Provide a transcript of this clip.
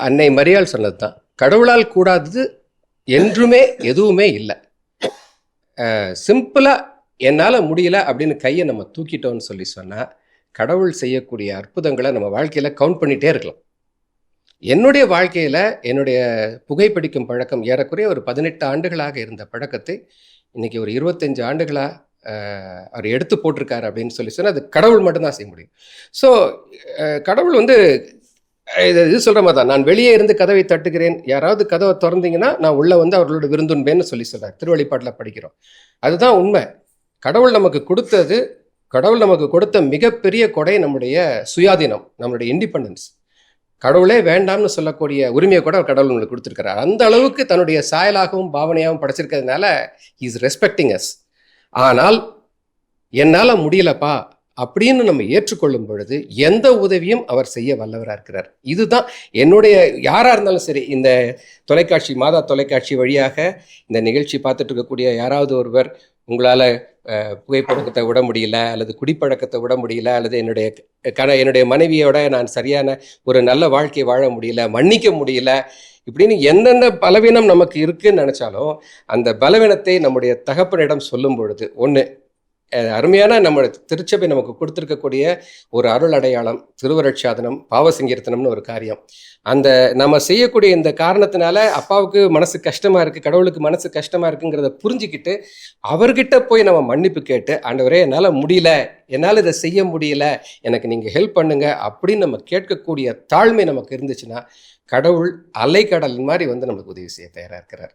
அன்னை மரியாள் சொன்னது தான், கடவுளால் கூடாதது என்றுமே எதுவுமே இல்லை. சிம்பிளாக என்னால் முடியல அப்படின்னு கையை நம்ம தூக்கிட்டோம்னு சொல்லி சொன்னால் கடவுள் செய்யக்கூடிய அற்புதங்களை நம்ம வாழ்க்கையில் கவுண்ட் பண்ணிகிட்டே இருக்கலாம். என்னுடைய வாழ்க்கையில் என்னுடைய புகைப்பிடிக்கும் பழக்கம் ஏறக்குறைய ஒரு 18 ஆண்டுகளாக இருந்த பழக்கத்தை இன்றைக்கி ஒரு 25 ஆண்டுகளாக அவர் எடுத்து போட்டிருக்காரு அப்படின்னு சொல்லி சொன்னால் அது கடவுள் மட்டும்தான் செய்ய முடியும். ஸோ கடவுள் வந்து இது சொல்கிற மாதிரி தான், நான் வெளியே இருந்து கதவை தட்டுகிறேன், யாராவது கதவை திறந்தீங்கன்னா நான் உள்ளே வந்து அவர்களோட விருந்துன்பேன்னு சொல்லி சொல்கிறார். திருவழிப்பாட்டில் படிக்கிறோம். அதுதான் உண்மை. கடவுள் நமக்கு கொடுத்தது, கடவுள் நமக்கு கொடுத்த மிகப்பெரிய கொடை நம்முடைய சுயாதீனம், நம்மளுடைய இண்டிபெண்டன்ஸ். கடவுளே வேண்டாம்னு சொல்லக்கூடிய உரிமையை கூட கடவுள் நம்மளுக்கு கொடுத்துருக்கிறார். அந்த அளவுக்கு தன்னுடைய சாயலாகவும் பாவனையாகவும் படைச்சிருக்கிறதுனால இஸ் ரெஸ்பெக்டிங் அஸ். ஆனால் என்னால் முடியலப்பா அப்படின்னு நம்ம ஏற்றுக்கொள்ளும் பொழுது எந்த உதவியும் அவர் செய்ய வல்லவராக இருக்கிறார். இதுதான் என்னுடைய, யாராக இருந்தாலும் சரி, இந்த தொலைக்காட்சி, மாதா தொலைக்காட்சி வழியாக இந்த நிகழ்ச்சி பார்த்துட்டு இருக்கக்கூடிய யாராவது ஒருவர் உங்களால் புகைப்பழக்கத்தை விட முடியல, அல்லது குடிப்பழக்கத்தை விட முடியல, அல்லது என்னுடைய மனைவியோட நான் சரியான ஒரு நல்ல வாழ்க்கை வாழ முடியல, மன்னிக்க முடியல, இப்படின்னு என்னென்ன பலவீனம் நமக்கு இருக்குன்னு நினச்சாலும் அந்த பலவீனத்தை நம்முடைய தகப்பனிடம் சொல்லும் பொழுது, ஒன்று அருமையான நம்ம திருச்சபை நமக்கு கொடுத்துருக்கக்கூடிய ஒரு அருள் அடையாளம் திருவருட்சாதனம், பாவசங்கீர்த்தனம்னு ஒரு காரியம். அந்த நம்ம செய்யக்கூடிய இந்த காரணத்தினால அப்பாவுக்கு மனசு கஷ்டமாக இருக்குது, கடவுளுக்கு மனசு கஷ்டமாக இருக்குங்கிறத புரிஞ்சுக்கிட்டு அவர்கிட்ட போய் நம்ம மன்னிப்பு கேட்டு, ஆண்டவரே என்னால் முடியல, என்னால் இதை செய்ய முடியல, எனக்கு நீங்கள் ஹெல்ப் பண்ணுங்க அப்படின்னு நம்ம கேட்கக்கூடிய தாழ்மை நமக்கு இருந்துச்சுன்னா கடவுள் அலைக்கடல் மாதிரி வந்து நமக்கு உதவி செய்ய தயாராக இருக்கிறார்.